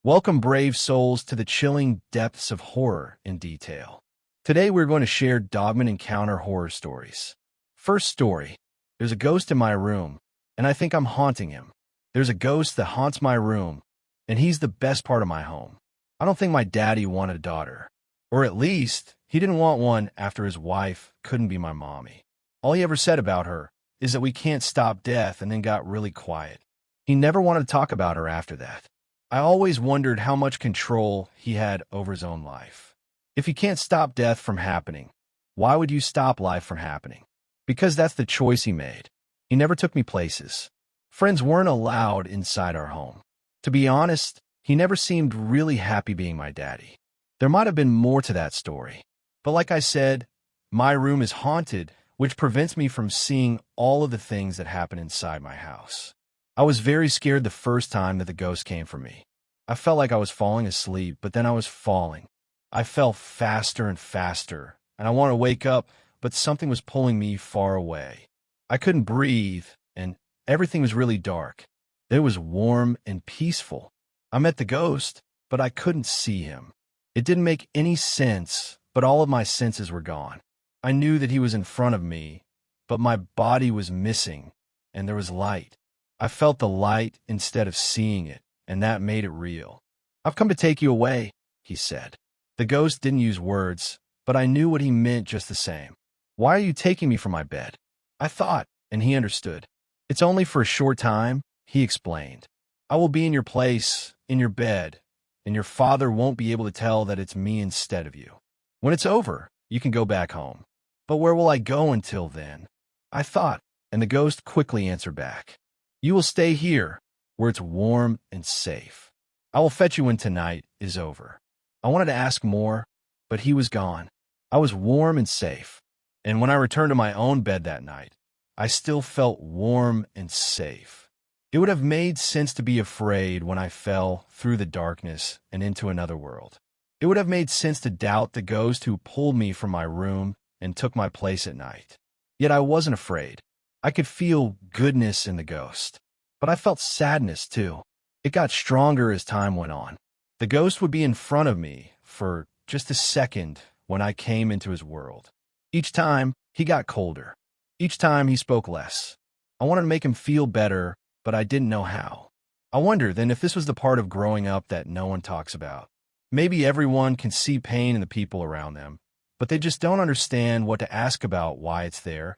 Welcome, brave souls, to the chilling depths of horror in detail. Today, we're going to share Dogman Encounter horror stories. First story. There's a ghost in my room, and I think I'm haunting him. There's a ghost that haunts my room, and he's the best part of my home. I don't think my daddy wanted a daughter. Or at least, he didn't want one after his wife couldn't be my mommy. All he ever said about her is that we can't stop death, and then got really quiet. He never wanted to talk about her after that. I always wondered how much control he had over his own life. If you can't stop death from happening, why would you stop life from happening? Because that's the choice he made. He never took me places. Friends weren't allowed inside our home. To be honest, he never seemed really happy being my daddy. There might have been more to that story. But like I said, my room is haunted, which prevents me from seeing all of the things that happen inside my house. I was very scared the first time that the ghost came for me. I felt like I was falling asleep, but then I was falling. I fell faster and faster, and I wanted to wake up, but something was pulling me far away. I couldn't breathe, and everything was really dark. It was warm and peaceful. I met the ghost, but I couldn't see him. It didn't make any sense, but all of my senses were gone. I knew that he was in front of me, but my body was missing, and there was light. I felt the light instead of seeing it, and that made it real. "I've come to take you away," he said. The ghost didn't use words, but I knew what he meant just the same. "Why are you taking me from my bed?" I thought, and he understood. "It's only for a short time," he explained. "I will be in your place, in your bed, and your father won't be able to tell that it's me instead of you. When it's over, you can go back home. But where will I go until then?" I thought, and the ghost quickly answered back. "You will stay here, where it's warm and safe. I will fetch you when tonight is over." I wanted to ask more, but he was gone. I was warm and safe. And when I returned to my own bed that night, I still felt warm and safe. It would have made sense to be afraid when I fell through the darkness and into another world. It would have made sense to doubt the ghost who pulled me from my room and took my place at night. Yet I wasn't afraid. I could feel goodness in the ghost, but I felt sadness too. It got stronger as time went on. The ghost would be in front of me for just a second when I came into his world. Each time, he got colder. Each time, he spoke less. I wanted to make him feel better, but I didn't know how. I wonder then if this was the part of growing up that no one talks about. Maybe everyone can see pain in the people around them, but they just don't understand what to ask about why it's there,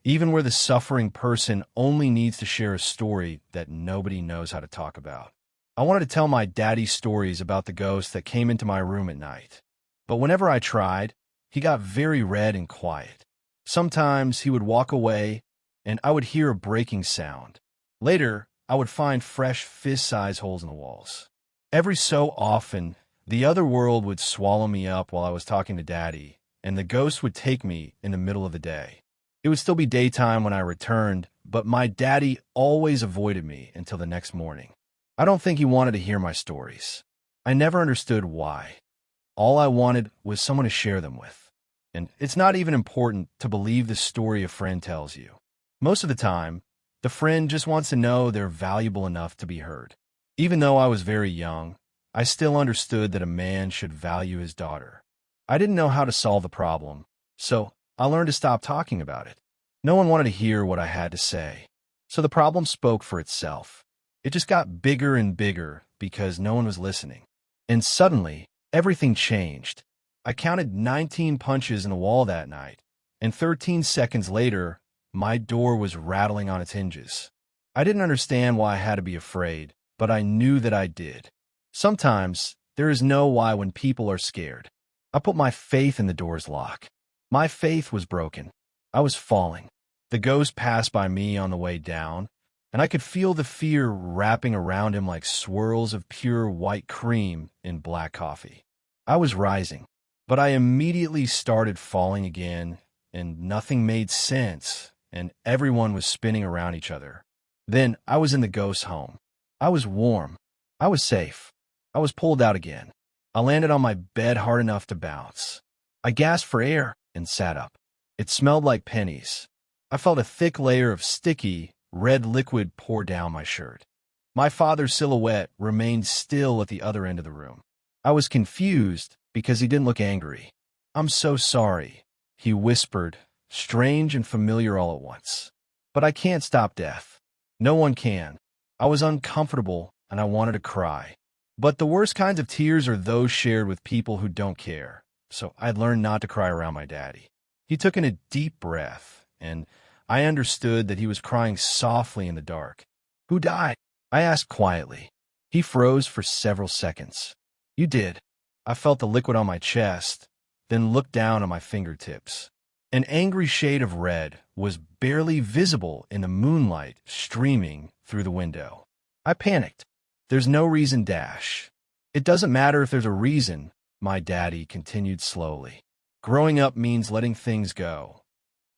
even where the suffering person only needs to share a story that nobody knows how to talk about. I wanted to tell my daddy stories about the ghost that came into my room at night. But whenever I tried, he got very red and quiet. Sometimes he would walk away, and I would hear a breaking sound. Later, I would find fresh fist-sized holes in the walls. Every so often, the other world would swallow me up while I was talking to Daddy, and the ghost would take me in the middle of the day. It would still be daytime when I returned, but my daddy always avoided me until the next morning. I don't think he wanted to hear my stories. I never understood why. All I wanted was someone to share them with. And it's not even important to believe the story a friend tells you. Most of the time, the friend just wants to know they're valuable enough to be heard. Even though I was very young, I still understood that a man should value his daughter. I didn't know how to solve the problem, so I learned to stop talking about it. No one wanted to hear what I had to say, so the problem spoke for itself. It just got bigger and bigger because no one was listening. And suddenly, everything changed. I counted 19 punches in the wall that night, and 13 seconds later, my door was rattling on its hinges. I didn't understand why I had to be afraid, but I knew that I did. Sometimes, there is no why when people are scared. I put my faith in the door's lock. My faith was broken. I was falling. The ghost passed by me on the way down, and I could feel the fear wrapping around him like swirls of pure white cream in black coffee. I was rising, but I immediately started falling again, and nothing made sense, and everyone was spinning around each other. Then I was in the ghost's home. I was warm. I was safe. I was pulled out again. I landed on my bed hard enough to bounce. I gasped for air and sat up. It smelled like pennies. I felt a thick layer of sticky, red liquid pour down my shirt. My father's silhouette remained still at the other end of the room. I was confused because he didn't look angry. "I'm so sorry," he whispered, strange and familiar all at once. "But I can't stop death. No one can." I was uncomfortable and I wanted to cry. But the worst kinds of tears are those shared with people who don't care. So I learned not to cry around my daddy. He took in a deep breath, and I understood that he was crying softly in the dark. "Who died?" I asked quietly. He froze for several seconds. "You did." I felt the liquid on my chest, then looked down on my fingertips. An angry shade of red was barely visible in the moonlight streaming through the window. I panicked. "There's no reason, Dash." "It doesn't matter if there's a reason," my daddy continued slowly. "Growing up means letting things go."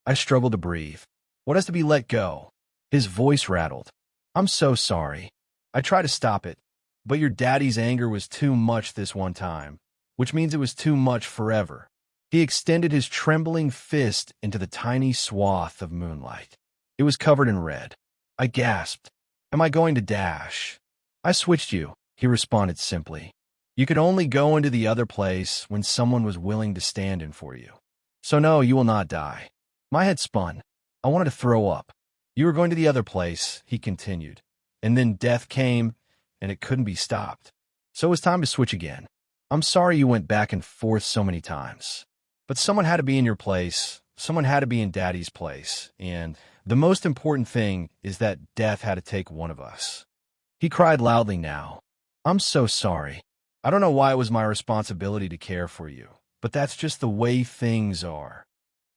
I struggled to breathe. "What has to be let go?" His voice rattled. "I'm so sorry. I tried to stop it, but your daddy's anger was too much this one time, which means it was too much forever." He extended his trembling fist into the tiny swath of moonlight. It was covered in red. I gasped. "Am I going to Dash?" "I switched you," he responded simply. "You could only go into the other place when someone was willing to stand in for you. So no, you will not die." My head spun. I wanted to throw up. "You were going to the other place," he continued. "And then death came, and it couldn't be stopped. So it was time to switch again. I'm sorry you went back and forth so many times. But someone had to be in your place, someone had to be in Daddy's place, and the most important thing is that death had to take one of us." He cried loudly now. "I'm so sorry. I don't know why it was my responsibility to care for you, but that's just the way things are."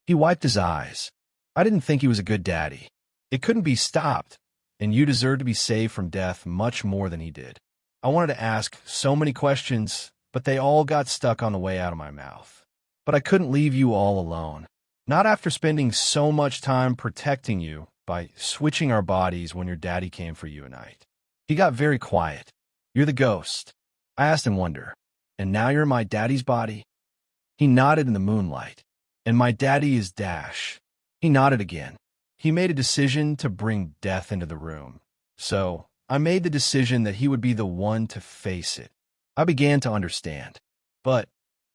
He wiped his eyes. "I didn't think he was a good daddy. It couldn't be stopped, and you deserve to be saved from death much more than he did." I wanted to ask so many questions, but they all got stuck on the way out of my mouth. "But I couldn't leave you all alone. Not after spending so much time protecting you by switching our bodies when your daddy came for you at night." He got very quiet. "You're the ghost?" I asked in wonder. "And now you're in my daddy's body?" He nodded in the moonlight. "And my daddy is Dash." He nodded again. He made a decision to bring death into the room. So I made the decision that he would be the one to face it. I began to understand. "But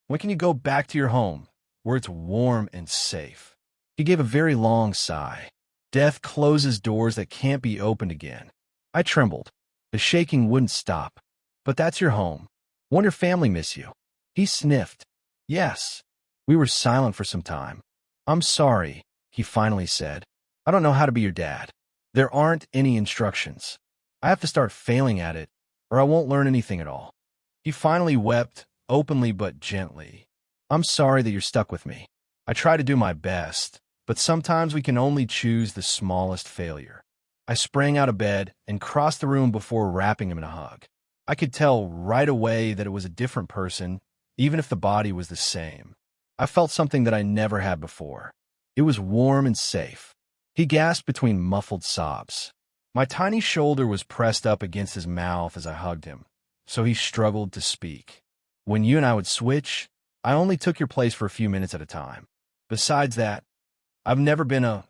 when can you go back to your home, where it's warm and safe?" He gave a very long sigh. "Death closes doors that can't be opened again." I trembled. The shaking wouldn't stop. "But that's your home. Won't your family miss you?" He sniffed. "Yes." We were silent for some time. "I'm sorry," he finally said. "I don't know how to be your dad. There aren't any instructions. I have to start failing at it, or I won't learn anything at all." He finally wept, openly but gently. "I'm sorry that you're stuck with me. I try to do my best, but sometimes we can only choose the smallest failure." I sprang out of bed and crossed the room before wrapping him in a hug. I could tell right away that it was a different person, even if the body was the same. I felt something that I never had before. It was warm and safe. He gasped between muffled sobs. My tiny shoulder was pressed up against his mouth as I hugged him, so he struggled to speak. "When you and I would switch, I only took your place for a few minutes at a time. Besides that, I've never been a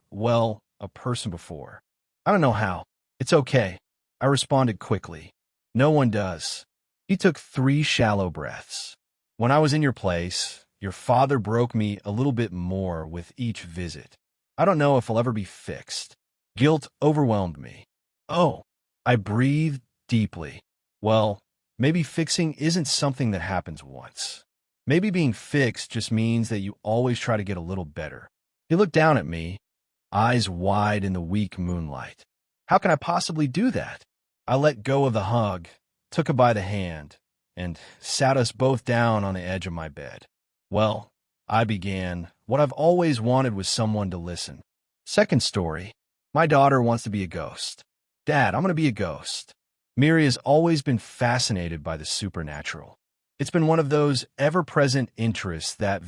person before. I don't know how." "It's okay," I responded quickly. "No one does." He took 3 shallow breaths. "When I was in your place, your father broke me a little bit more with each visit. I don't know if I'll ever be fixed." Guilt overwhelmed me. "Oh," I breathed deeply. "Well, maybe fixing isn't something that happens once. Maybe being fixed just means that you always try to get a little better." He looked down at me, eyes wide in the weak moonlight. "How can I possibly do that?" I let go of the hug, took him by the hand, and sat us both down on the edge of my bed. "Well," I began, "what I've always wanted was someone to listen." Second story. My daughter wants to be a ghost. "Dad, I'm going to be a ghost." Miri has always been fascinated by the supernatural. It's been one of those ever-present interests that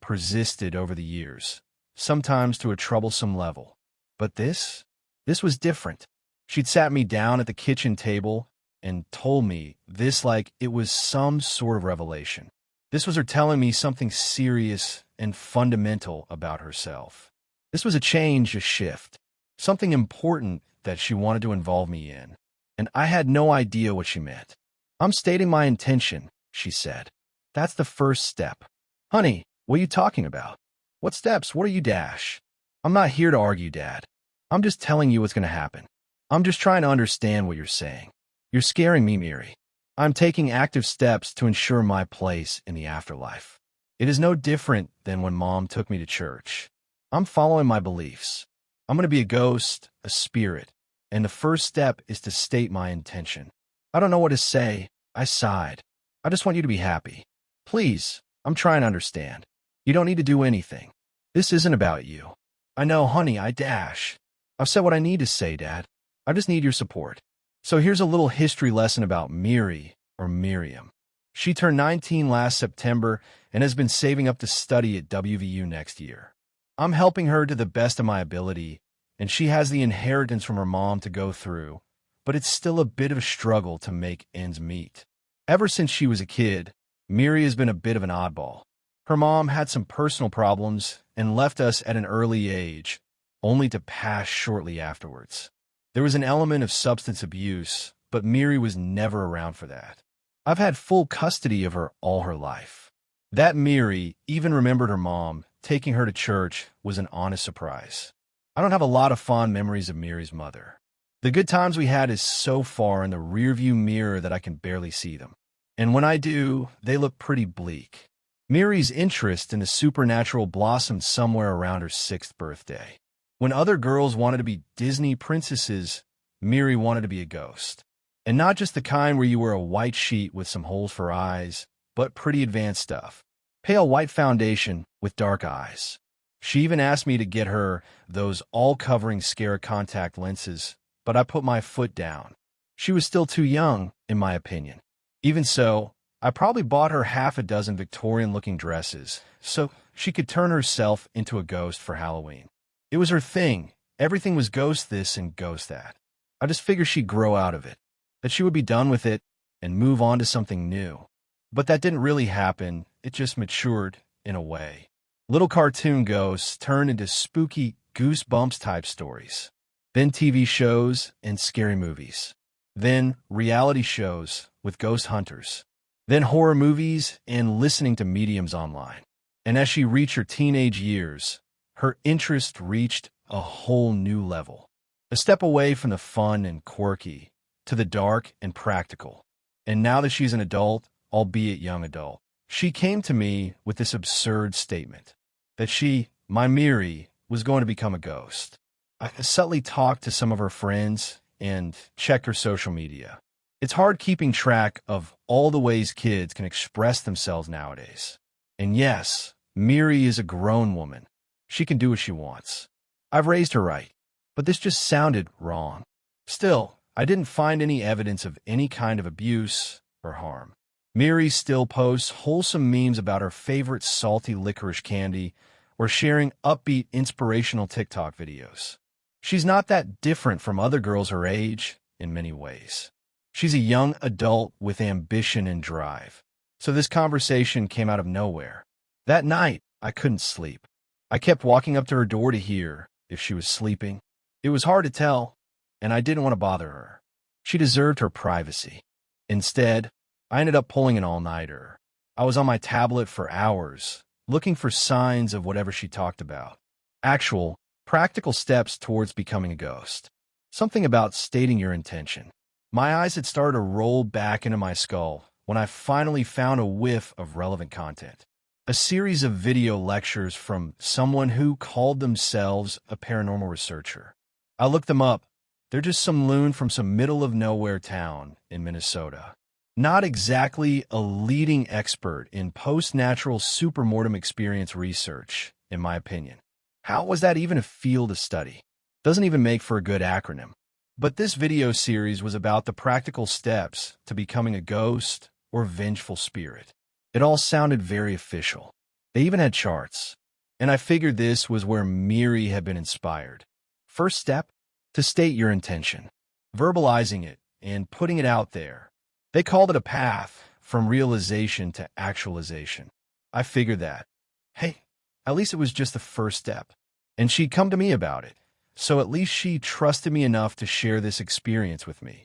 persisted over the years, sometimes to a troublesome level. But this was different. She'd sat me down at the kitchen table and told me this like it was some sort of revelation. This was her telling me something serious and fundamental about herself. This was a change, a shift, something important that she wanted to involve me in. and I had no idea what she meant. "I'm stating my intention," she said. "That's the first step." "Honey, what are you talking about? What steps? What are you, Dash?" "I'm not here to argue, Dad. I'm just telling you what's going to happen. I'm just trying to understand what you're saying. You're scaring me, Miri. I'm taking active steps to ensure my place in the afterlife. It is no different than when Mom took me to church. I'm following my beliefs. I'm going to be a ghost, a spirit, and the first step is to state my intention." "I don't know what to say." I sighed. "I just want you to be happy. Please, I'm trying to understand. You don't need to do anything. This isn't about you." "I know, honey, Dash. I've said what I need to say, Dad. I just need your support." So here's a little history lesson about Miri, or Miriam. She turned 19 last September and has been saving up to study at WVU next year. I'm helping her to the best of my ability, and she has the inheritance from her mom to go through, but it's still a bit of a struggle to make ends meet. Ever since she was a kid, Miri has been a bit of an oddball. Her mom had some personal problems and left us at an early age, only to pass shortly afterwards. There was an element of substance abuse, but Miri was never around for that. I've had full custody of her all her life. That Miri even remembered her mom taking her to church was an honest surprise. I don't have a lot of fond memories of Miri's mother. The good times we had is so far in the rearview mirror that I can barely see them. And when I do, they look pretty bleak. Miri's interest in the supernatural blossomed somewhere around her 6th birthday. When other girls wanted to be Disney princesses, Miri wanted to be a ghost. And not just the kind where you wear a white sheet with some holes for eyes, but pretty advanced stuff. Pale white foundation with dark eyes. She even asked me to get her those all-covering Scara contact lenses, but I put my foot down. She was still too young, in my opinion. Even so, I probably bought her half a dozen Victorian-looking dresses, so she could turn herself into a ghost for Halloween. It was her thing. Everything was ghost this and ghost that. I just figured she'd grow out of it, that she would be done with it and move on to something new. But that didn't really happen. It just matured, in a way. Little cartoon ghosts turned into spooky Goosebumps-type stories. Then TV shows and scary movies. Then reality shows with ghost hunters. Then horror movies and listening to mediums online. And as she reached her teenage years, her interest reached a whole new level. A step away from the fun and quirky to the dark and practical. And now that she's an adult, albeit young adult, she came to me with this absurd statement that she, my Miri, was going to become a ghost. I subtly talked to some of her friends and checked her social media. It's hard keeping track of all the ways kids can express themselves nowadays. And yes, Miri is a grown woman. She can do what she wants. I've raised her right, but this just sounded wrong. Still, I didn't find any evidence of any kind of abuse or harm. Miri still posts wholesome memes about her favorite salty licorice candy or sharing upbeat, inspirational TikTok videos. She's not that different from other girls her age in many ways. She's a young adult with ambition and drive. So this conversation came out of nowhere. That night, I couldn't sleep. I kept walking up to her door to hear if she was sleeping. It was hard to tell, and I didn't want to bother her. She deserved her privacy. Instead, I ended up pulling an all-nighter. I was on my tablet for hours, looking for signs of whatever she talked about. Actual, practical steps towards becoming a ghost. Something about stating your intention. My eyes had started to roll back into my skull when I finally found a whiff of relevant content. A series of video lectures from someone who called themselves a paranormal researcher. I looked them up. They're just some loon from some middle-of-nowhere town in Minnesota. Not exactly a leading expert in post-natural supermortem experience research, in my opinion. How was that even a field of study? Doesn't even make for a good acronym. But this video series was about the practical steps to becoming a ghost or vengeful spirit. It all sounded very official. They even had charts. And I figured this was where Miri had been inspired. First step, to state your intention. Verbalizing it and putting it out there. They called it a path from realization to actualization. I figured that, hey, at least it was just the first step. And she'd come to me about it. So at least she trusted me enough to share this experience with me.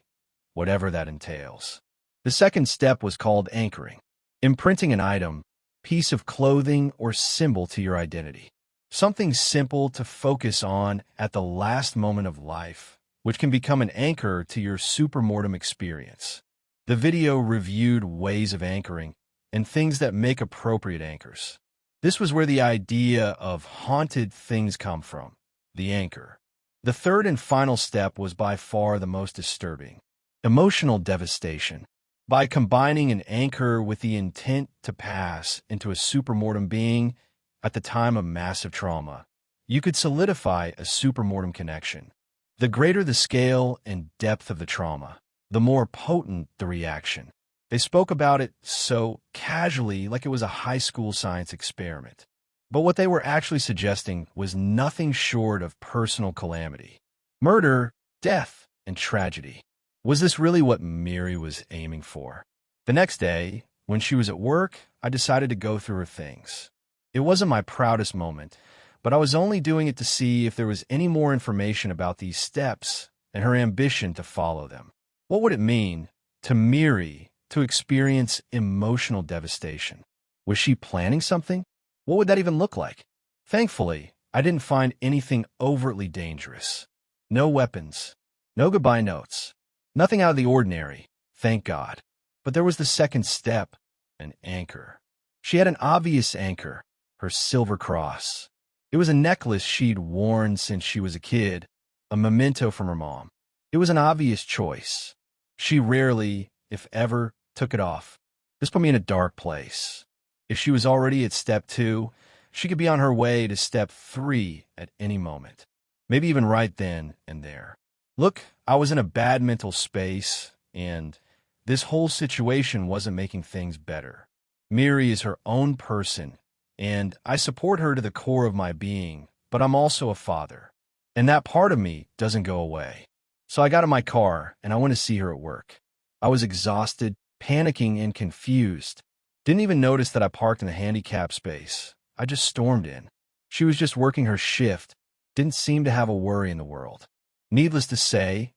whatever that entails. The second step was called anchoring, imprinting an item, piece of clothing, or symbol to your identity. Something simple to focus on at the last moment of life, which can become an anchor to your supermortem experience. The video reviewed ways of anchoring and things that make appropriate anchors. This was where the idea of haunted things come from, the anchor. The third and final step was by far the most disturbing, emotional devastation. By combining an anchor with the intent to pass into a supermortem being at the time of massive trauma, you could solidify a supermortem connection. The greater the scale and depth of the trauma, the more potent the reaction. They spoke about it so casually, like it was a high school science experiment. But what they were actually suggesting was nothing short of personal calamity. Murder, death, and tragedy. Was this really what Miri was aiming for? The next day, when she was at work, I decided to go through her things. It wasn't my proudest moment, but I was only doing it to see if there was any more information about these steps and her ambition to follow them. What would it mean to Miri to experience emotional devastation? Was she planning something? What would that even look like? Thankfully, I didn't find anything overtly dangerous. No weapons, no goodbye notes, nothing out of the ordinary, thank God. But there was the second step, an anchor. She had an obvious anchor, her silver cross. It was a necklace she'd worn since she was a kid, a memento from her mom. It was an obvious choice. She rarely, if ever, took it off. This put me in a dark place. If she was already at step 2, she could be on her way to step 3 at any moment. Maybe even right then and there. Look, I was in a bad mental space, and this whole situation wasn't making things better. Miri is her own person, and I support her to the core of my being, but I'm also a father. And that part of me doesn't go away. So I got in my car, and I went to see her at work. I was exhausted, panicking, and confused. Didn't even notice that I parked in the handicap space. I just stormed in. She was just working her shift, didn't seem to have a worry in the world. Needless to say,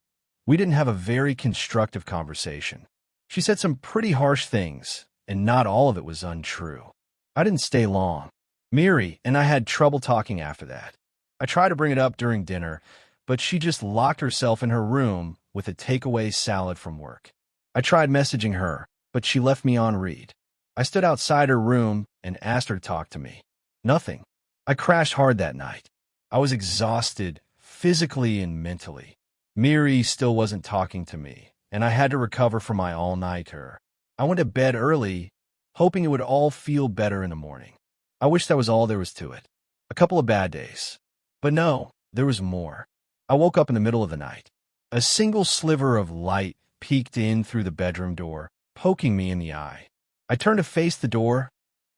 we didn't have a very constructive conversation. She said some pretty harsh things, and not all of it was untrue. I didn't stay long. Miri and I had trouble talking after that. I tried to bring it up during dinner, but she just locked herself in her room with a takeaway salad from work. I tried messaging her, but she left me on read. I stood outside her room and asked her to talk to me. Nothing. I crashed hard that night. I was exhausted, physically and mentally. Miri still wasn't talking to me, and I had to recover from my all-nighter. I went to bed early, hoping it would all feel better in the morning. I wish that was all there was to it. A couple of bad days. But no, there was more. I woke up in the middle of the night. A single sliver of light peeked in through the bedroom door, poking me in the eye. I turned to face the door,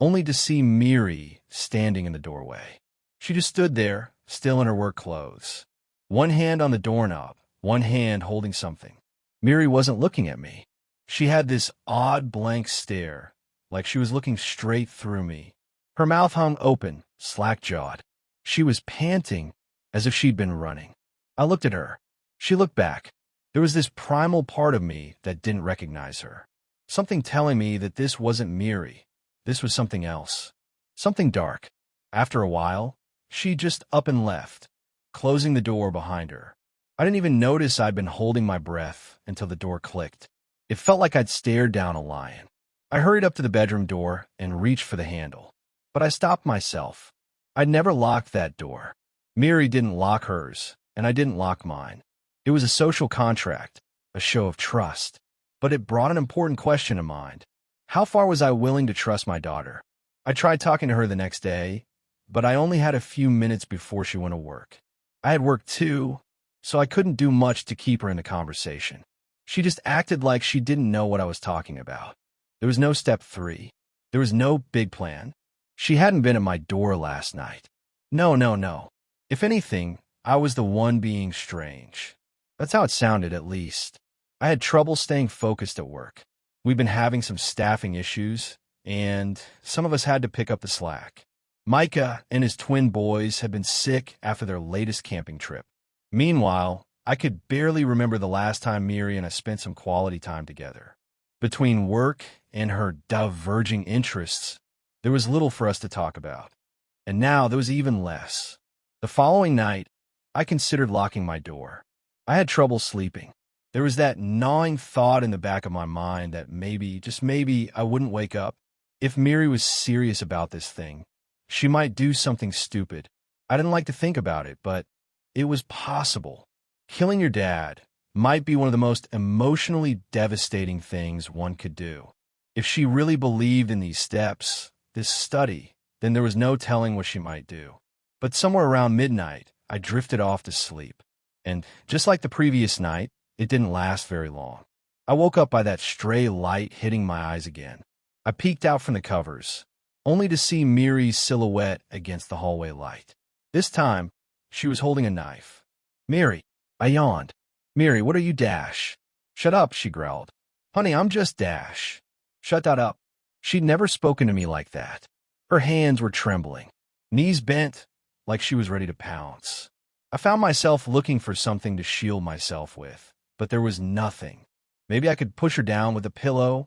only to see Miri standing in the doorway. She just stood there, still in her work clothes. One hand on the doorknob, one hand holding something. Miri wasn't looking at me. She had this odd blank stare, like she was looking straight through me. Her mouth hung open, slack-jawed. She was panting, as if she'd been running. I looked at her. She looked back. There was this primal part of me that didn't recognize her. Something telling me that this wasn't Miri. This was something else. Something dark. After a while, she just up and left, closing the door behind her. I didn't even notice I'd been holding my breath until the door clicked. It felt like I'd stared down a lion. I hurried up to the bedroom door and reached for the handle. But I stopped myself. I'd never locked that door. Miri didn't lock hers, and I didn't lock mine. It was a social contract, a show of trust. But it brought an important question to mind. How far was I willing to trust my daughter? I tried talking to her the next day, but I only had a few minutes before she went to work. I had work too, so I couldn't do much to keep her in the conversation. She just acted like she didn't know what I was talking about. There was no step 3. There was no big plan. She hadn't been at my door last night. No. If anything, I was the one being strange. That's how it sounded, at least. I had trouble staying focused at work. We've been having some staffing issues, and some of us had to pick up the slack. Micah and his twin boys had been sick after their latest camping trip. Meanwhile, I could barely remember the last time Miri and I spent some quality time together. Between work and her diverging interests, there was little for us to talk about. And now there was even less. The following night, I considered locking my door. I had trouble sleeping. There was that gnawing thought in the back of my mind that maybe, just maybe, I wouldn't wake up. If Miri was serious about this thing, she might do something stupid. I didn't like to think about it, but it was possible. Killing your dad might be one of the most emotionally devastating things one could do. If she really believed in these steps, this study, then there was no telling what she might do. But somewhere around midnight, I drifted off to sleep. And just like the previous night, it didn't last very long. I woke up by that stray light hitting my eyes again. I peeked out from the covers, only to see Miri's silhouette against the hallway light. This time, she was holding a knife. "Miri," I yawned. "Miri, what are you, Dash?" "Shut up," she growled. "Honey, I'm just Dash." "Shut that up." She'd never spoken to me like that. Her hands were trembling, knees bent, like she was ready to pounce. I found myself looking for something to shield myself with, but there was nothing. Maybe I could push her down with a pillow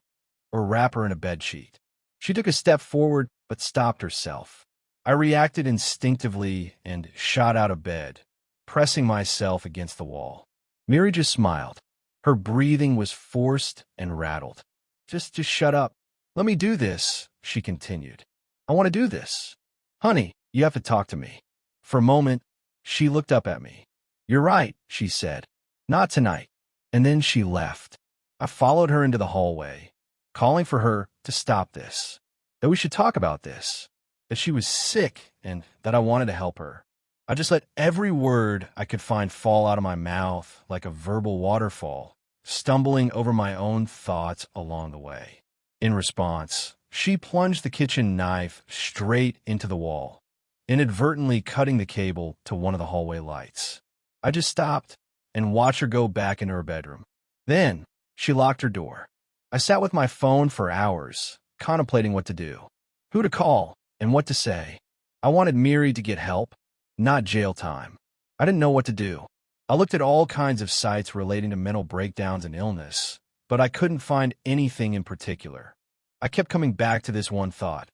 or wrap her in a bedsheet. She took a step forward, but stopped herself. I reacted instinctively and shot out of bed, pressing myself against the wall. Miri just smiled. Her breathing was forced and rattled. Just shut up. "Let me do this," she continued. "I want to do this. Honey, you have to talk to me." For a moment, she looked up at me. "You're right," she said. "Not tonight." And then she left. I followed her into the hallway, calling for her to stop this, that we should talk about this, that she was sick and that I wanted to help her. I just let every word I could find fall out of my mouth like a verbal waterfall, stumbling over my own thoughts along the way. In response, she plunged the kitchen knife straight into the wall, inadvertently cutting the cable to one of the hallway lights. I just stopped and watched her go back into her bedroom. Then she locked her door. I sat with my phone for hours, contemplating what to do, who to call, and what to say. I wanted Miri to get help, not jail time. I didn't know what to do. I looked at all kinds of sites relating to mental breakdowns and illness, but I couldn't find anything in particular. I kept coming back to this one thought.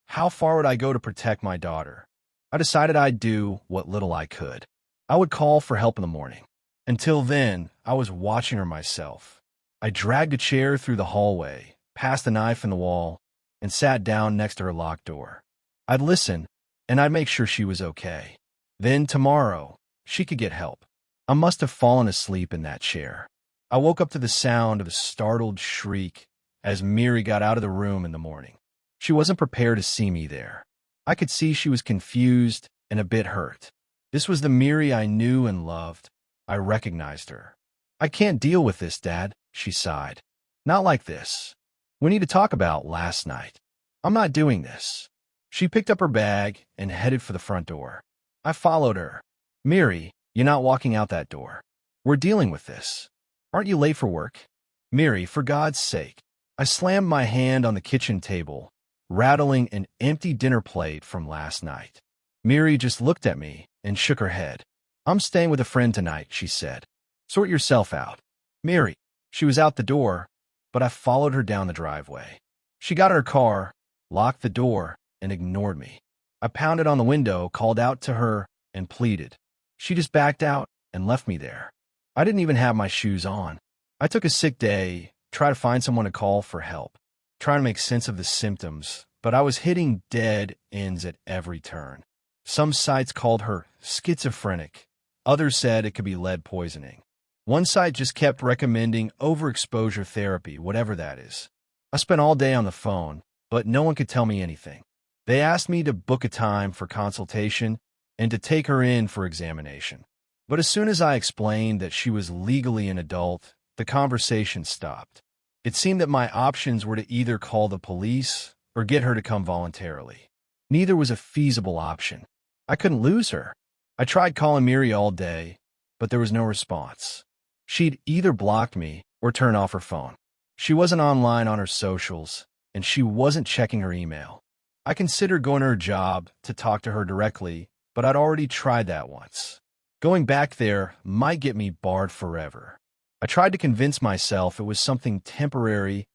How far would I go to protect my daughter? I decided I'd do what little I could. I would call for help in the morning. Until then, I was watching her myself. I dragged a chair through the hallway, past the knife in the wall, and sat down next to her locked door. I'd listen, and I'd make sure she was okay. Then tomorrow, she could get help. I must have fallen asleep in that chair. I woke up to the sound of a startled shriek as Miri got out of the room in the morning. She wasn't prepared to see me there. I could see she was confused and a bit hurt. This was the Miri I knew and loved. I recognized her. "I can't deal with this, Dad," she sighed. "Not like this. We need to talk about last night. I'm not doing this." She picked up her bag and headed for the front door. I followed her. "Miri, you're not walking out that door. We're dealing with this. Aren't you late for work?" "Miri, for God's sake." I slammed my hand on the kitchen table, rattling an empty dinner plate from last night. Miri just looked at me and shook her head. "I'm staying with a friend tonight," she said. "Sort yourself out." "Miri." She was out the door, but I followed her down the driveway. She got in her car, locked the door, and ignored me. I pounded on the window, called out to her, and pleaded. She just backed out and left me there. I didn't even have my shoes on. I took a sick day, tried to find someone to call for help, trying to make sense of the symptoms, but I was hitting dead ends at every turn. Some sites called her schizophrenic. Others said it could be lead poisoning. One site just kept recommending overexposure therapy, whatever that is. I spent all day on the phone, but no one could tell me anything. They asked me to book a time for consultation and to take her in for examination. But as soon as I explained that she was legally an adult, the conversation stopped. It seemed that my options were to either call the police or get her to come voluntarily. Neither was a feasible option. I couldn't lose her. I tried calling Miri all day, but there was no response. She'd either blocked me or turned off her phone. She wasn't online on her socials, and she wasn't checking her email. I considered going to her job to talk to her directly, but I'd already tried that once. Going back there might get me barred forever. I tried to convince myself it was something temporary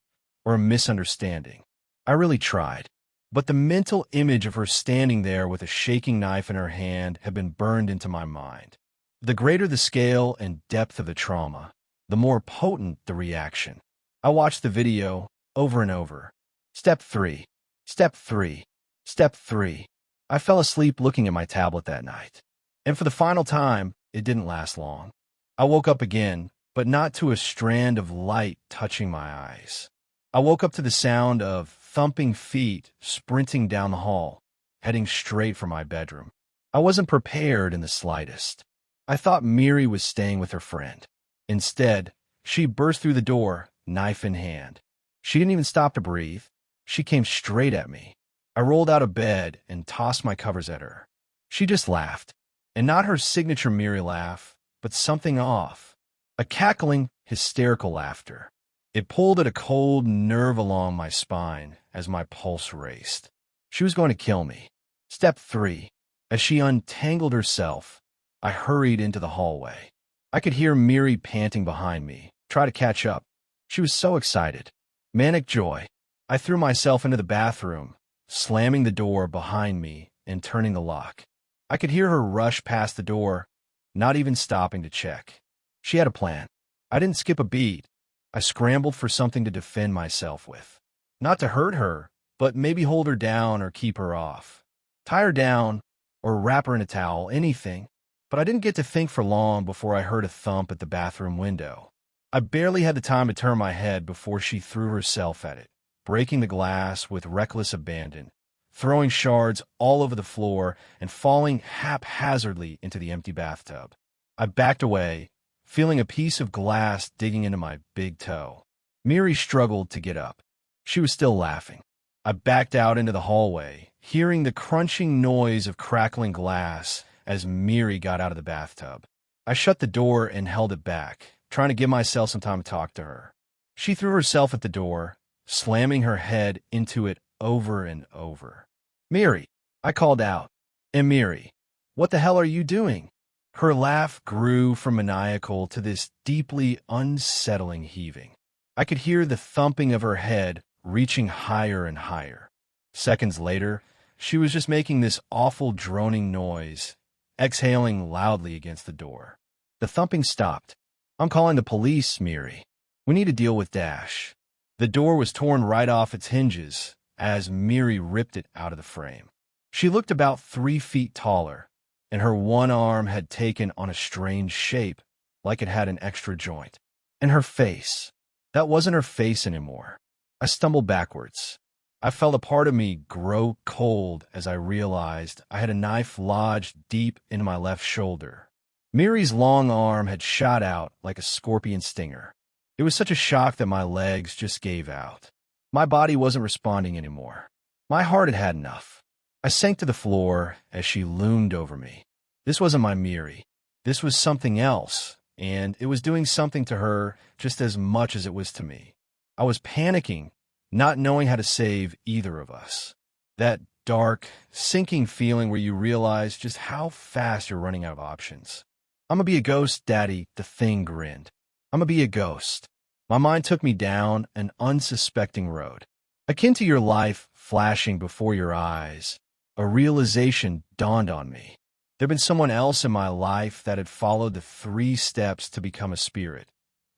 or a misunderstanding. I really tried. But the mental image of her standing there with a shaking knife in her hand had been burned into my mind. The greater the scale and depth of the trauma, the more potent the reaction. I watched the video over and over. Step 3. Step 3. Step 3. I fell asleep looking at my tablet that night. And for the final time, it didn't last long. I woke up again, but not to a strand of light touching my eyes. I woke up to the sound of thumping feet sprinting down the hall, heading straight for my bedroom. I wasn't prepared in the slightest. I thought Miri was staying with her friend. Instead, she burst through the door, knife in hand. She didn't even stop to breathe. She came straight at me. I rolled out of bed and tossed my covers at her. She just laughed, and not her signature Miri laugh, but something off. A cackling, hysterical laughter. It pulled at a cold nerve along my spine as my pulse raced. She was going to kill me. Step 3. As she untangled herself, I hurried into the hallway. I could hear Miri panting behind me, try to catch up. She was so excited. Manic joy. I threw myself into the bathroom, slamming the door behind me and turning the lock. I could hear her rush past the door, not even stopping to check. She had a plan. I didn't skip a beat. I scrambled for something to defend myself with. Not to hurt her, but maybe hold her down or keep her off. Tie her down or wrap her in a towel, anything. But I didn't get to think for long before I heard a thump at the bathroom window. I barely had the time to turn my head before she threw herself at it, breaking the glass with reckless abandon, throwing shards all over the floor and falling haphazardly into the empty bathtub. I backed away, feeling a piece of glass digging into my big toe. Miri struggled to get up. She was still laughing. I backed out into the hallway, hearing the crunching noise of crackling glass as Miri got out of the bathtub. I shut the door and held it back, trying to give myself some time to talk to her. She threw herself at the door, slamming her head into it over and over. "Miri," I called out. "And Miri, what the hell are you doing?" Her laugh grew from maniacal to this deeply unsettling heaving. I could hear the thumping of her head reaching higher and higher. Seconds later, she was just making this awful droning noise, exhaling loudly against the door. The thumping stopped. "I'm calling the police, Miri. We need to deal with Dash." The door was torn right off its hinges as Miri ripped it out of the frame. She looked about 3 feet taller, and her one arm had taken on a strange shape, like it had an extra joint. And her face. That wasn't her face anymore. I stumbled backwards. I felt a part of me grow cold as I realized I had a knife lodged deep into my left shoulder. Miri's long arm had shot out like a scorpion stinger. It was such a shock that my legs just gave out. My body wasn't responding anymore. My heart had had enough. I sank to the floor as she loomed over me. This wasn't my Miri. This was something else, and it was doing something to her just as much as it was to me. I was panicking, not knowing how to save either of us. That dark, sinking feeling where you realize just how fast you're running out of options. "I'm gonna be a ghost, Daddy," the thing grinned. "I'm gonna be a ghost." My mind took me down an unsuspecting road. Akin to your life flashing before your eyes, a realization dawned on me. There'd been someone else in my life that had followed the 3 steps to become a spirit,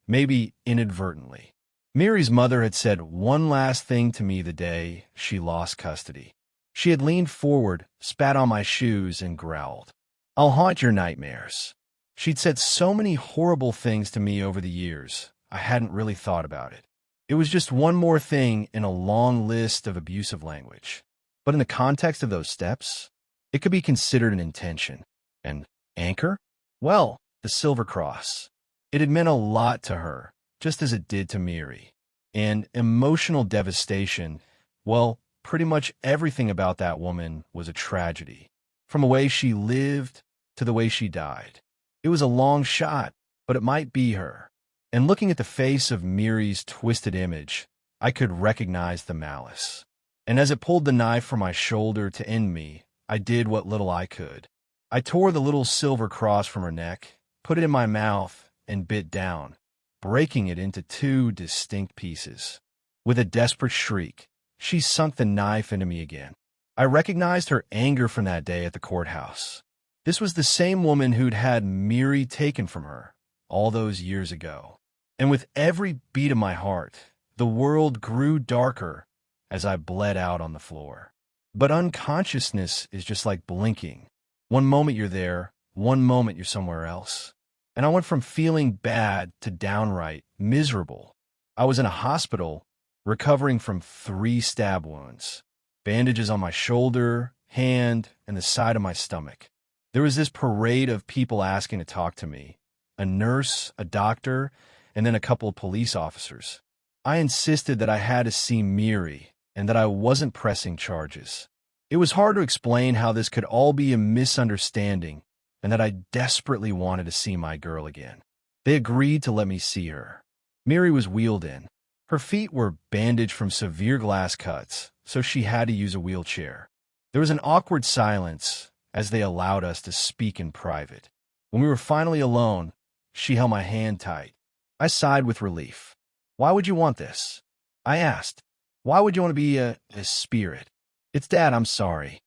maybe inadvertently. Miri's mother had said one last thing to me the day she lost custody. She had leaned forward, spat on my shoes, and growled, "I'll haunt your nightmares." She'd said so many horrible things to me over the years, I hadn't really thought about it. It was just one more thing in a long list of abusive language. But in the context of those steps, it could be considered an intention. An anchor? Well, the Silver Cross. It had meant a lot to her, just as it did to Miri. And emotional devastation, well, pretty much everything about that woman was a tragedy. From the way she lived to the way she died. It was a long shot, but it might be her. And looking at the face of Miri's twisted image, I could recognize the malice. And as it pulled the knife from my shoulder to end me, I did what little I could. I tore the little silver cross from her neck, put it in my mouth, and bit down, breaking it into two distinct pieces. With a desperate shriek, she sunk the knife into me again. I recognized her anger from that day at the courthouse. This was the same woman who'd had Miri taken from her all those years ago. And with every beat of my heart, the world grew darker as I bled out on the floor. But unconsciousness is just like blinking. One moment you're there, one moment you're somewhere else. And I went from feeling bad to downright miserable. I was in a hospital recovering from 3 stab wounds, bandages on my shoulder, hand, and the side of my stomach. There was this parade of people asking to talk to me, a nurse, a doctor, and then a couple of police officers. I insisted that I had to see Miri and that I wasn't pressing charges. It was hard to explain how this could all be a misunderstanding and that I desperately wanted to see my girl again. They agreed to let me see her. Miri was wheeled in. Her feet were bandaged from severe glass cuts, so she had to use a wheelchair. There was an awkward silence as they allowed us to speak in private. When we were finally alone, she held my hand tight. I sighed with relief. "Why would you want this?" I asked. "Why would you want to be a spirit?" "It's Dad, I'm sorry."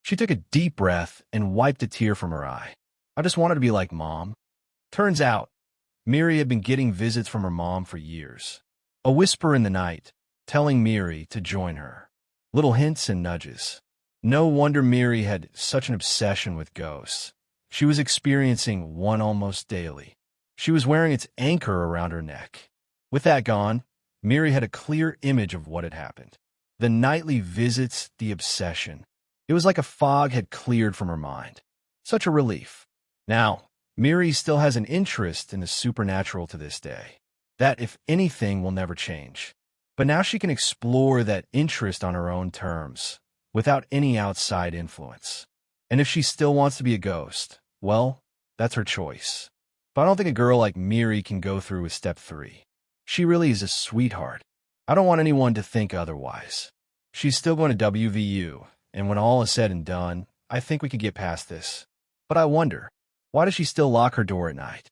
She took a deep breath and wiped a tear from her eye. "I just wanted to be like Mom." Turns out, Miri had been getting visits from her mom for years. A whisper in the night, telling Miri to join her. Little hints and nudges. No wonder Miri had such an obsession with ghosts. She was experiencing one almost daily. She was wearing its anchor around her neck. With that gone, Miri had a clear image of what had happened. The nightly visits, the obsession. It was like a fog had cleared from her mind. Such a relief. Now, Miri still has an interest in the supernatural to this day. That, if anything, will never change. But now she can explore that interest on her own terms, without any outside influence. And if she still wants to be a ghost, well, that's her choice. But I don't think a girl like Miri can go through with step 3. She really is a sweetheart. I don't want anyone to think otherwise. She's still going to WVU, and when all is said and done, I think we could get past this. But I wonder, why does she still lock her door at night?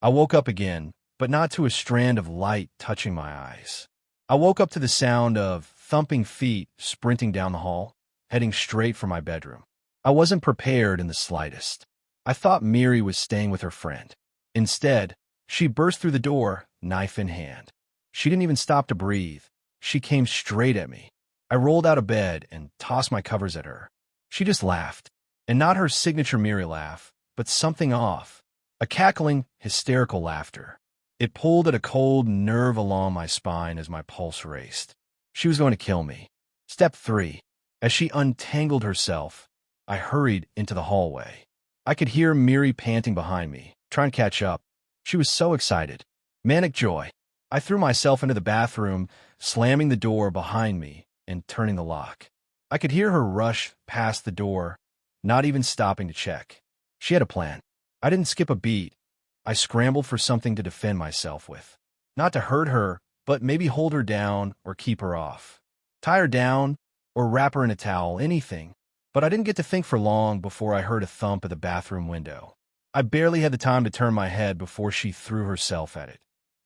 I woke up again, but not to a strand of light touching my eyes. I woke up to the sound of thumping feet sprinting down the hall, heading straight for my bedroom. I wasn't prepared in the slightest. I thought Miri was staying with her friend. Instead, she burst through the door, knife in hand. She didn't even stop to breathe. She came straight at me. I rolled out of bed and tossed my covers at her. She just laughed, and not her signature Miri laugh, but something off. A cackling, hysterical laughter. It pulled at a cold nerve along my spine as my pulse raced. She was going to kill me. Step 3. As she untangled herself, I hurried into the hallway. I could hear Miri panting behind me, trying to catch up. She was so excited. Manic joy. I threw myself into the bathroom, slamming the door behind me and turning the lock. I could hear her rush past the door, not even stopping to check. She had a plan. I didn't skip a beat. I scrambled for something to defend myself with. Not to hurt her, but maybe hold her down or keep her off. Tie her down or wrap her in a towel, anything. But I didn't get to think for long before I heard a thump at the bathroom window. I barely had the time to turn my head before she threw herself at it,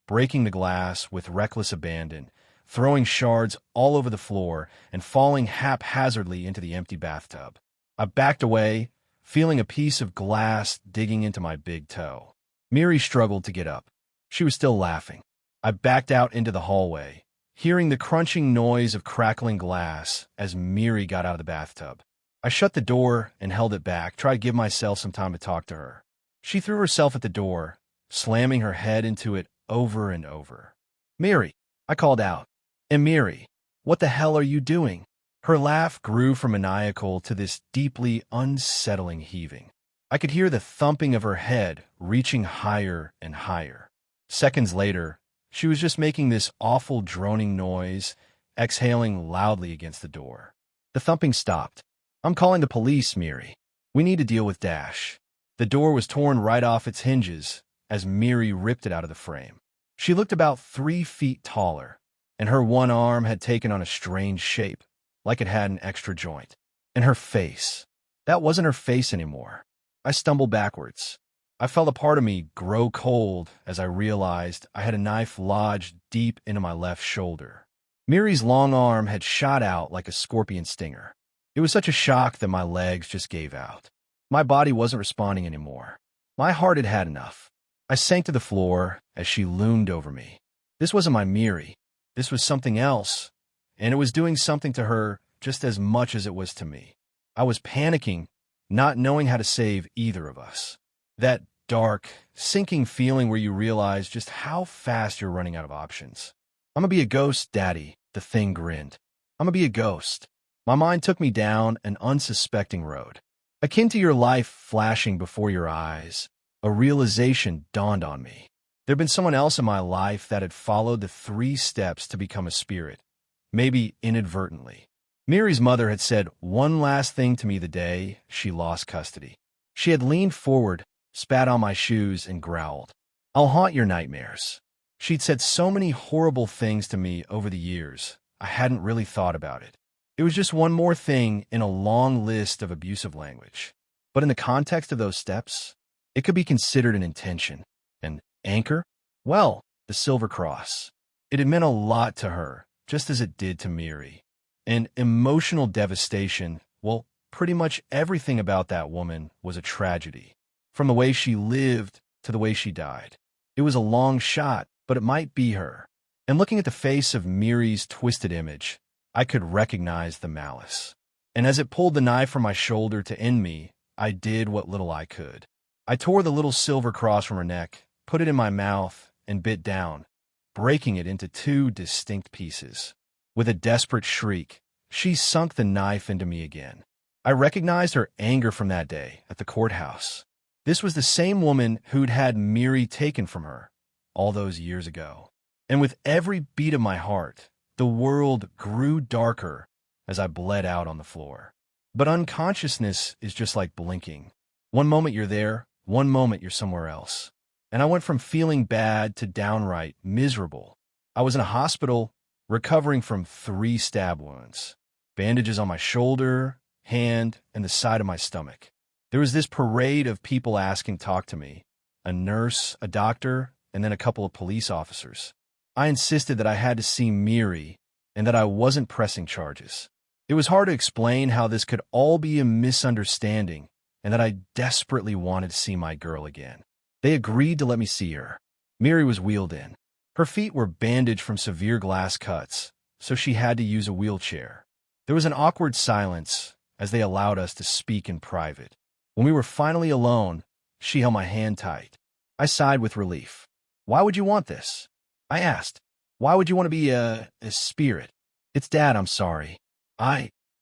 breaking the glass with reckless abandon, throwing shards all over the floor and falling haphazardly into the empty bathtub. I backed away, feeling a piece of glass digging into my big toe. Miri struggled to get up. She was still laughing. I backed out into the hallway, hearing the crunching noise of crackling glass as Miri got out of the bathtub. I shut the door and held it back, tried to give myself some time to talk to her. She threw herself at the door, slamming her head into it over and over. "Miri," I called out. "And Miri, what the hell are you doing?" Her laugh grew from maniacal to this deeply unsettling heaving. I could hear the thumping of her head reaching higher and higher. Seconds later, she was just making this awful droning noise, exhaling loudly against the door. The thumping stopped. "I'm calling the police, Miri. We need to deal with Dash." The door was torn right off its hinges as Miri ripped it out of the frame. She looked about 3 feet taller, and her one arm had taken on a strange shape, like it had an extra joint. And her face. That wasn't her face anymore. I stumbled backwards. I felt a part of me grow cold as I realized I had a knife lodged deep into my left shoulder. Miri's long arm had shot out like a scorpion stinger. It was such a shock that my legs just gave out. My body wasn't responding anymore. My heart had had enough. I sank to the floor as she loomed over me. This wasn't my Miri. This was something else, and it was doing something to her just as much as it was to me. I was panicking, not knowing how to save either of us. That dark, sinking feeling where you realize just how fast you're running out of options. "I'm gonna be a ghost, Daddy," the thing grinned. "I'm gonna be a ghost." My mind took me down an unsuspecting road. Akin to your life flashing before your eyes, a realization dawned on me. There'd been someone else in my life that had followed the 3 steps to become a spirit, maybe inadvertently. Miri's mother had said one last thing to me the day she lost custody. She had leaned forward, spat on my shoes, and growled, "I'll haunt your nightmares." She'd said so many horrible things to me over the years, I hadn't really thought about it. It was just one more thing in a long list of abusive language. But in the context of those steps, it could be considered an intention. An anchor? Well, the Silver Cross. It had meant a lot to her, just as it did to Miri. And emotional devastation, well, pretty much everything about that woman was a tragedy. From the way she lived to the way she died. It was a long shot, but it might be her. And looking at the face of Miri's twisted image, I could recognize the malice. And as it pulled the knife from my shoulder to end me, I did what little I could. I tore the little silver cross from her neck, put it in my mouth, and bit down, breaking it into 2 distinct pieces. With a desperate shriek, she sunk the knife into me again. I recognized her anger from that day at the courthouse. This was the same woman who'd had Miri taken from her all those years ago. And with every beat of my heart, the world grew darker as I bled out on the floor. But unconsciousness is just like blinking. One moment you're there, one moment you're somewhere else. And I went from feeling bad to downright miserable. I was in a hospital recovering from 3 stab wounds, bandages on my shoulder, hand, and the side of my stomach. There was this parade of people asking to talk to me, a nurse, a doctor, and then a couple of police officers. I insisted that I had to see Miri and that I wasn't pressing charges. It was hard to explain how this could all be a misunderstanding and that I desperately wanted to see my girl again. They agreed to let me see her. Miri was wheeled in. Her feet were bandaged from severe glass cuts, so she had to use a wheelchair. There was an awkward silence as they allowed us to speak in private. When we were finally alone, she held my hand tight. I sighed with relief. "Why would you want this?" I asked. "Why would you want to be a spirit?" "It's Dad, I'm sorry."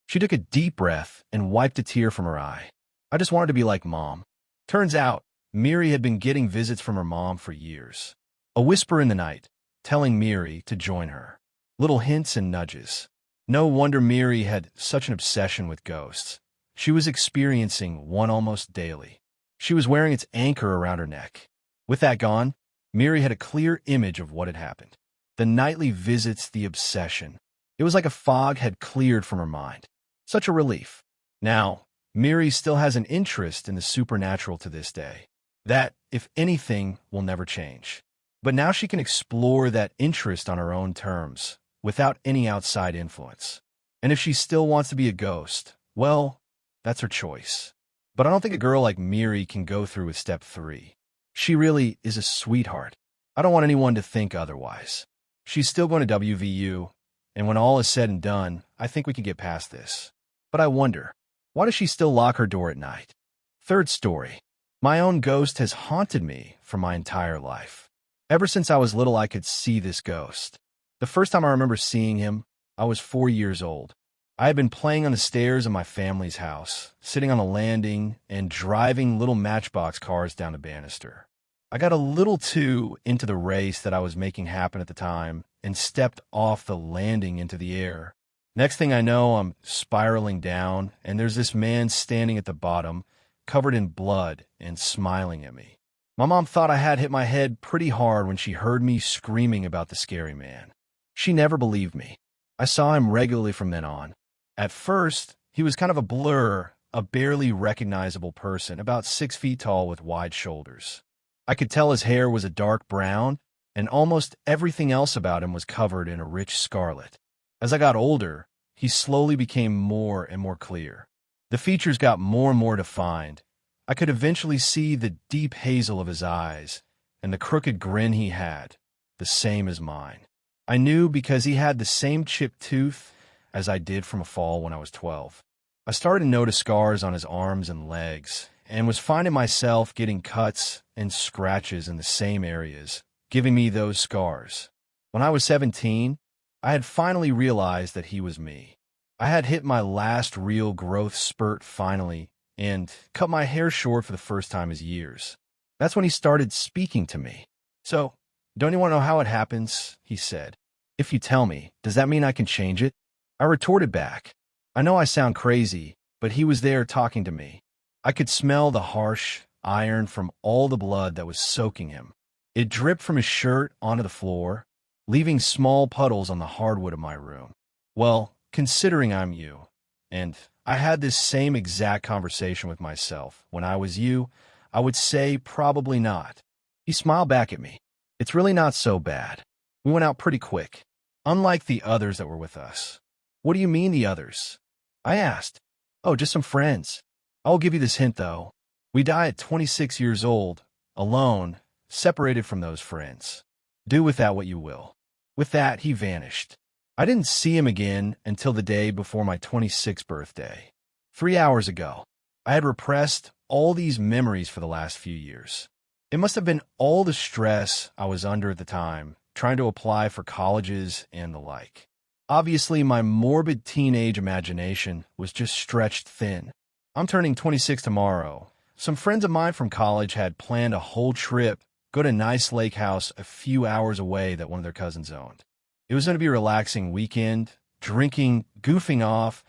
She took a deep breath and wiped a tear from her eye. "I just wanted to be like Mom." Turns out, Miri had been getting visits from her mom for years. A whisper in the night, telling Miri to join her. Little hints and nudges. No wonder Miri had such an obsession with ghosts. She was experiencing one almost daily. She was wearing its anchor around her neck. With that gone, Miri had a clear image of what had happened. The nightly visits, the obsession. It was like a fog had cleared from her mind. Such a relief. Now, Miri still has an interest in the supernatural to this day. That, if anything, will never change. But now she can explore that interest on her own terms, without any outside influence. And if she still wants to be a ghost, well, that's her choice. But I don't think a girl like Miri can go through with step 3. She really is a sweetheart. I don't want anyone to think otherwise. She's still going to WVU, and when all is said and done, I think we can get past this. But I wonder, why does she still lock her door at night? Third story. My own ghost has haunted me for my entire life. Ever since I was little, I could see this ghost. The first time I remember seeing him, I was 4 years old. I had been playing on the stairs of my family's house, sitting on a landing and driving little matchbox cars down the banister. I got a little too into the race that I was making happen at the time and stepped off the landing into the air. Next thing I know, I'm spiraling down, and there's this man standing at the bottom, covered in blood and smiling at me. My mom thought I had hit my head pretty hard when she heard me screaming about the scary man. She never believed me. I saw him regularly from then on. At first, he was kind of a blur a barely recognizable person about 6 feet tall with wide shoulders. I could tell his hair was a dark brown, and almost everything else about him was covered in a rich scarlet. As I got older, he slowly became more and more clear. The features got more and more defined. I could eventually see the deep hazel of his eyes and the crooked grin he had, the same as mine. I knew because he had the same chipped tooth as I did from a fall when I was 12. I started to notice scars on his arms and legs, and was finding myself getting cuts and scratches in the same areas, giving me those scars. When I was 17, I had finally realized that he was me. I had hit my last real growth spurt finally, and cut my hair short for the first time in years. That's when he started speaking to me. "So, don't you want to know how it happens?" he said. "If you tell me, does that mean I can change it?" I retorted back. I know I sound crazy, but he was there talking to me. I could smell the harsh iron from all the blood that was soaking him. It dripped from his shirt onto the floor, leaving small puddles on the hardwood of my room. "Well, considering I'm you, and I had this same exact conversation with myself when I was you, I would say probably not." He smiled back at me. "It's really not so bad. We went out pretty quick, unlike the others that were with us." "What do you mean, the others?" I asked. "Oh, just some friends. I'll give you this hint, though. We die at 26 years old, alone, separated from those friends. Do with that what you will." With that, he vanished. I didn't see him again until the day before my 26th birthday. 3 hours ago, I had repressed all these memories for the last few years. It must have been all the stress I was under at the time, trying to apply for colleges and the like. Obviously, my morbid teenage imagination was just stretched thin. I'm turning 26 tomorrow. Some friends of mine from college had planned a whole trip, go to a nice lake house a few hours away that one of their cousins owned. It was going to be a relaxing weekend, drinking, goofing off.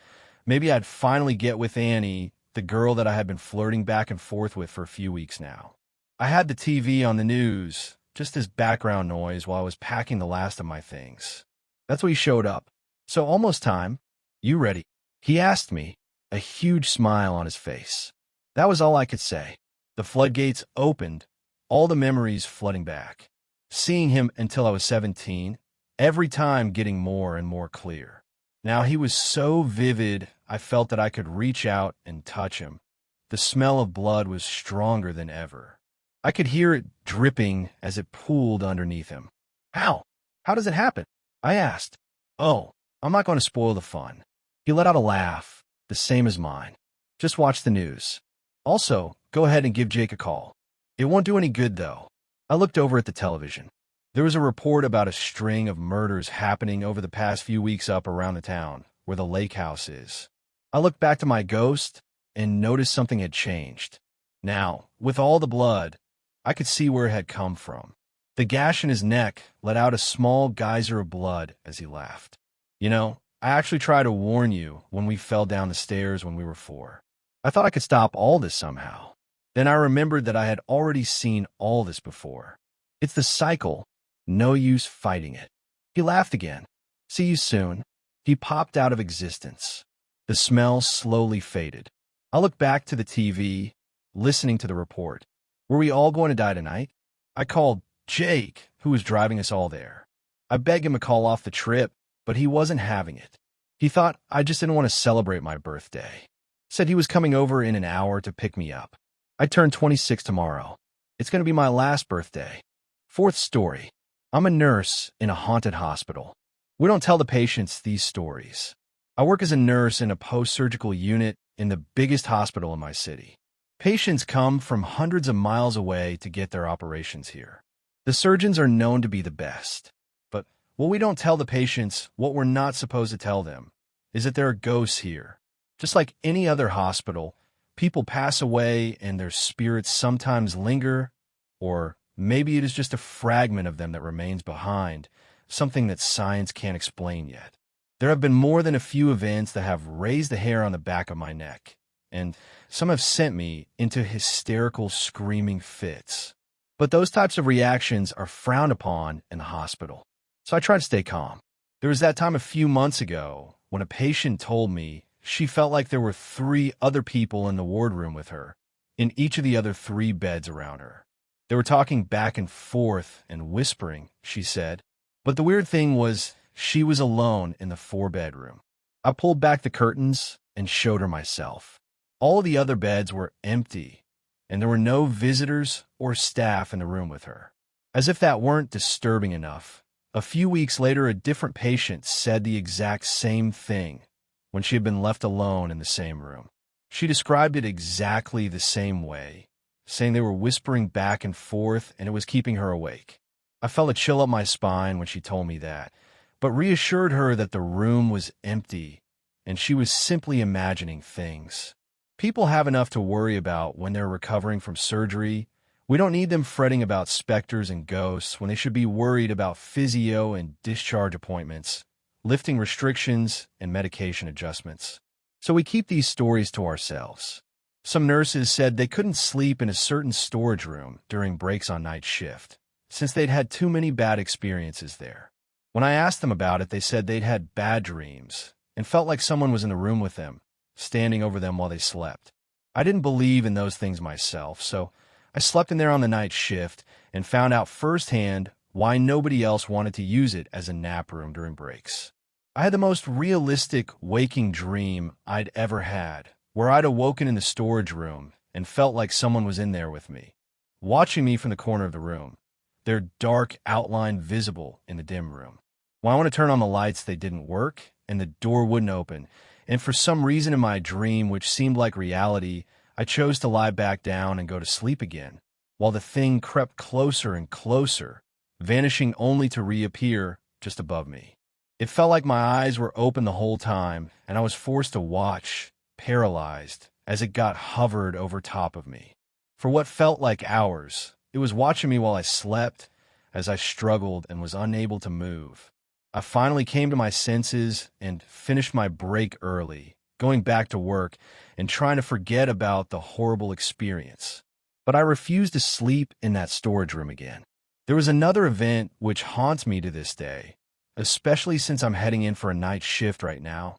Maybe I'd finally get with Annie, the girl that I had been flirting back and forth with for a few weeks now. I had the TV on the news, just as background noise while I was packing the last of my things. That's when he showed up. "So almost time. You ready?" He asked me, a huge smile on his face. That was all I could say. The floodgates opened, all the memories flooding back. Seeing him until I was 17, every time getting more and more clear. Now he was so vivid, I felt that I could reach out and touch him. The smell of blood was stronger than ever. I could hear it dripping as it pooled underneath him. "How? How does it happen?" I asked. "Oh, I'm not going to spoil the fun." He let out a laugh, the same as mine. "Just watch the news. Also, go ahead and give Jake a call. It won't do any good, though." I looked over at the television. There was a report about a string of murders happening over the past few weeks up around the town, where the lake house is. I looked back to my ghost and noticed something had changed. Now, with all the blood, I could see where it had come from. The gash in his neck let out a small geyser of blood as he laughed. "You know, I actually tried to warn you when we fell down the stairs when we were 4. I thought I could stop all this somehow. Then I remembered that I had already seen all this before. It's the cycle. No use fighting it." He laughed again. "See you soon." He popped out of existence. The smell slowly faded. I looked back to the TV, listening to the report. Were we all going to die tonight? I called Jake, who was driving us all there. I begged him to call off the trip, but he wasn't having it. He thought I just didn't want to celebrate my birthday. Said he was coming over in an hour to pick me up. I turn 26 tomorrow. It's going to be my last birthday. Fourth story. I'm a nurse in a haunted hospital. We don't tell the patients these stories. I work as a nurse in a post-surgical unit in the biggest hospital in my city. Patients come from hundreds of miles away to get their operations here. The surgeons are known to be the best. But what we don't tell the patients, what we're not supposed to tell them, is that there are ghosts here. Just like any other hospital, people pass away and their spirits sometimes linger, or maybe it is just a fragment of them that remains behind, something that science can't explain yet. There have been more than a few events that have raised the hair on the back of my neck, and some have sent me into hysterical screaming fits. But those types of reactions are frowned upon in the hospital, so I try to stay calm. There was that time a few months ago when a patient told me she felt like there were 3 other people in the wardroom with her, in each of the other 3 beds around her. They were talking back and forth and whispering, she said. But the weird thing was, she was alone in the 4-bedroom. I pulled back the curtains and showed her myself. All of the other beds were empty, and there were no visitors or staff in the room with her. As if that weren't disturbing enough, a few weeks later, a different patient said the exact same thing when she had been left alone in the same room. She described it exactly the same way, saying they were whispering back and forth and it was keeping her awake. I felt a chill up my spine when she told me that, but reassured her that the room was empty and she was simply imagining things. People have enough to worry about when they're recovering from surgery. We don't need them fretting about specters and ghosts when they should be worried about physio and discharge appointments, lifting restrictions, and medication adjustments. So we keep these stories to ourselves. Some nurses said they couldn't sleep in a certain storage room during breaks on night shift, since they'd had too many bad experiences there. When I asked them about it, they said they'd had bad dreams and felt like someone was in the room with them, standing over them while they slept. I didn't believe in those things myself, so I slept in there on the night shift and found out firsthand why nobody else wanted to use it as a nap room during breaks. I had the most realistic waking dream I'd ever had, where I'd awoken in the storage room and felt like someone was in there with me, watching me from the corner of the room, their dark outline visible in the dim room. When I wanted to turn on the lights, they didn't work, and the door wouldn't open, and for some reason in my dream, which seemed like reality, I chose to lie back down and go to sleep again, while the thing crept closer and closer, vanishing only to reappear just above me. It felt like my eyes were open the whole time, and I was forced to watch, paralyzed, as it hovered over top of me. For what felt like hours, it was watching me while I slept, as I struggled and was unable to move. I finally came to my senses and finished my break early, going back to work and trying to forget about the horrible experience. But I refused to sleep in that storage room again. There was another event which haunts me to this day, especially since I'm heading in for a night shift right now,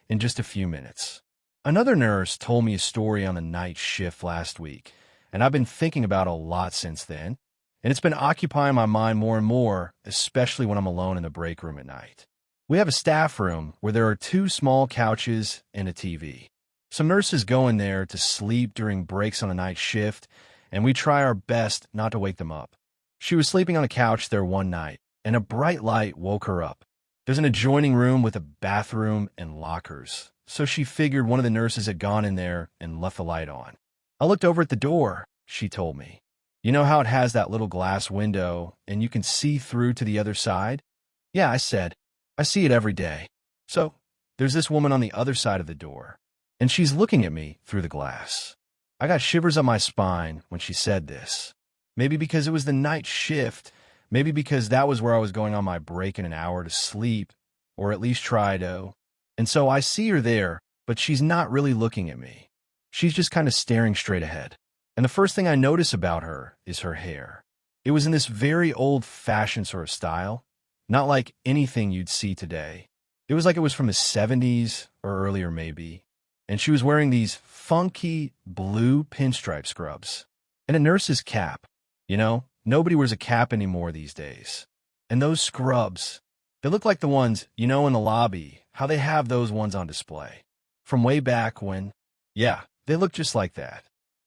in just a few minutes. Another nurse told me a story on the night shift last week, and I've been thinking about it a lot since then, and it's been occupying my mind more and more, especially when I'm alone in the break room at night. We have a staff room where there are 2 small couches and a TV. Some nurses go in there to sleep during breaks on a night shift, and we try our best not to wake them up. She was sleeping on a couch there one night, and a bright light woke her up. There's an adjoining room with a bathroom and lockers, so she figured one of the nurses had gone in there and left the light on. I looked over at the door, she told me. You know how it has that little glass window, and you can see through to the other side? Yeah, I said. I see it every day. So, there's this woman on the other side of the door, and she's looking at me through the glass. I got shivers up my spine when she said this. Maybe because it was the night shift, maybe because that was where I was going on my break in an hour to sleep, or at least try to. And so I see her there, but she's not really looking at me. She's just kind of staring straight ahead. And the first thing I notice about her is her hair. It was in this very old-fashioned sort of style, not like anything you'd see today. It was like it was from the 70s or earlier maybe. And she was wearing these funky blue pinstripe scrubs and a nurse's cap. You know, nobody wears a cap anymore these days. And those scrubs, they look like the ones, you know, in the lobby, how they have those ones on display. From way back when, yeah, they look just like that.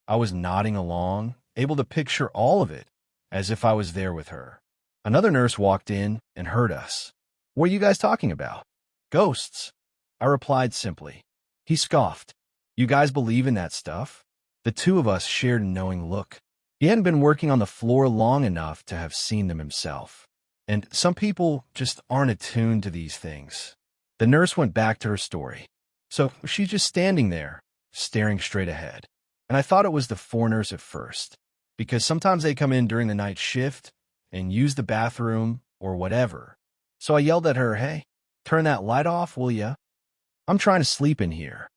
I was nodding along, able to picture all of it, as if I was there with her. Another nurse walked in and heard us. What are you guys talking about? Ghosts, I replied simply. He scoffed. You guys believe in that stuff? The 2 of us shared a knowing look. He hadn't been working on the floor long enough to have seen them himself. And some people just aren't attuned to these things. The nurse went back to her story. So she's just standing there, staring straight ahead. And I thought it was the foreigners at first, because sometimes they come in during the night shift and use the bathroom or whatever. So I yelled at her, hey, turn that light off, will ya? I'm trying to sleep in here.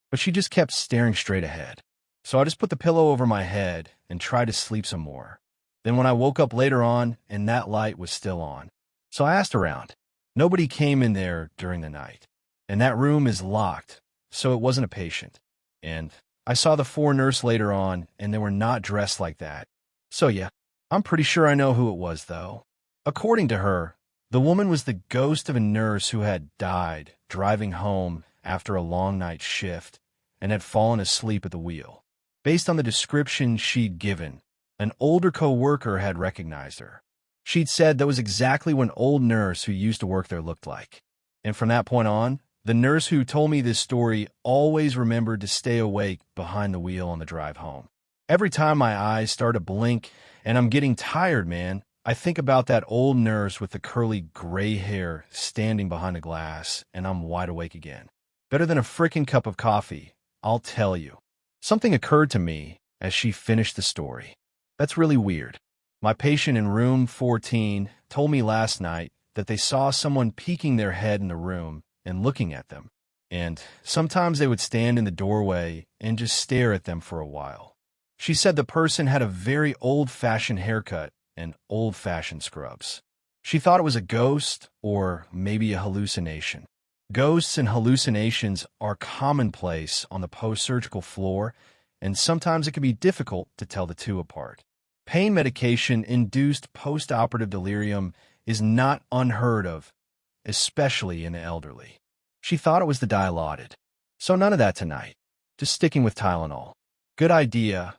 But she just kept staring straight ahead. So I just put the pillow over my head and tried to sleep some more. Then when I woke up later on, and that light was still on. So I asked around. Nobody came in there during the night. And that room is locked, so it wasn't a patient. And I saw the 4 nurse later on, and they were not dressed like that. So yeah, I'm pretty sure I know who it was, though. According to her, the woman was the ghost of a nurse who had died driving home after a long night shift and had fallen asleep at the wheel. Based on the description she'd given, an older co-worker had recognized her. She'd said that was exactly what an old nurse who used to work there looked like. And from that point on, the nurse who told me this story always remembered to stay awake behind the wheel on the drive home. Every time my eyes start to blink and I'm getting tired, man, I think about that old nurse with the curly gray hair standing behind the glass, and I'm wide awake again. Better than a frickin' cup of coffee, I'll tell you. Something occurred to me as she finished the story. That's really weird. My patient in room 14 told me last night that they saw someone peeking their head in the room and looking at them, and sometimes they would stand in the doorway and just stare at them for a while. She said the person had a very old-fashioned haircut and old-fashioned scrubs. She thought it was a ghost or maybe a hallucination. Ghosts and hallucinations are commonplace on the post-surgical floor, and sometimes it can be difficult to tell the two apart. Pain medication-induced post-operative delirium is not unheard of, especially in the elderly. She thought it was the Dilaudid. So none of that tonight. Just sticking with Tylenol. Good idea,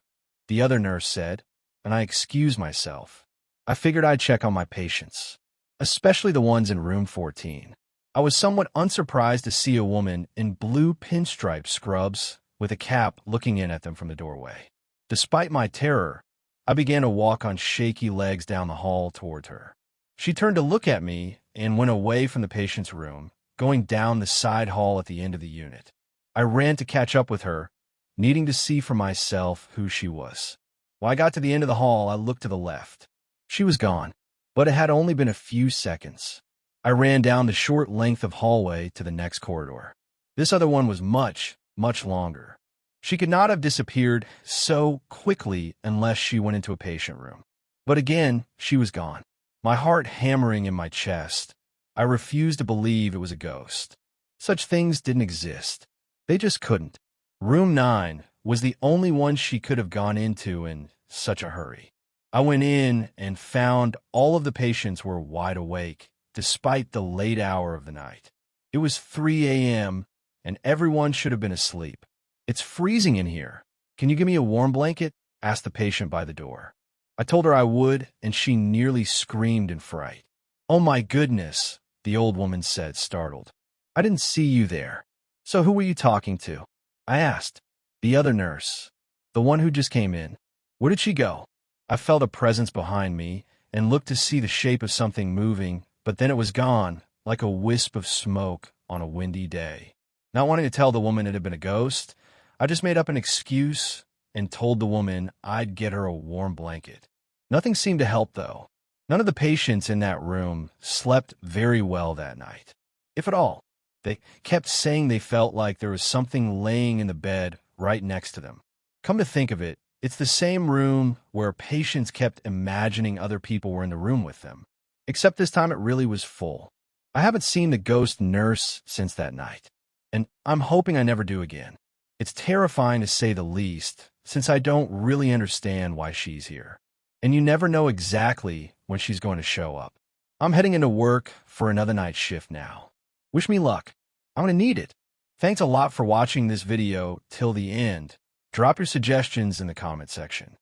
the other nurse said, and I excused myself. I figured I'd check on my patients, especially the ones in room 14. I was somewhat unsurprised to see a woman in blue pinstripe scrubs with a cap looking in at them from the doorway. Despite my terror, I began to walk on shaky legs down the hall toward her. She turned to look at me and went away from the patient's room, going down the side hall at the end of the unit. I ran to catch up with her, needing to see for myself who she was. When I got to the end of the hall, I looked to the left. She was gone, but it had only been a few seconds. I ran down the short length of hallway to the next corridor. This other one was much, much longer. She could not have disappeared so quickly unless she went into a patient room. But again, she was gone. My heart hammering in my chest, I refused to believe it was a ghost. Such things didn't exist. They just couldn't. Room 9 was the only one she could have gone into in such a hurry. I went in and found all of the patients were wide awake, despite the late hour of the night. It was 3 a.m., and everyone should have been asleep. "It's freezing in here. Can you give me a warm blanket?" asked the patient by the door. I told her I would, and she nearly screamed in fright. "Oh my goodness," the old woman said, startled. "I didn't see you there. So who were you talking to?" I asked. "The other nurse. The one who just came in. Where did she go?" I felt a presence behind me and looked to see the shape of something moving, but then it was gone, like a wisp of smoke on a windy day. Not wanting to tell the woman it had been a ghost, I just made up an excuse and told the woman I'd get her a warm blanket. Nothing seemed to help, though. None of the patients in that room slept very well that night, if at all. They kept saying they felt like there was something laying in the bed right next to them. Come to think of it, it's the same room where patients kept imagining other people were in the room with them, except this time it really was full. I haven't seen the ghost nurse since that night, and I'm hoping I never do again. It's terrifying to say the least, since I don't really understand why she's here. And you never know exactly when she's going to show up. I'm heading into work for another night shift now. Wish me luck. I'm going to need it. Thanks a lot for watching this video till the end. Drop your suggestions in the comment section.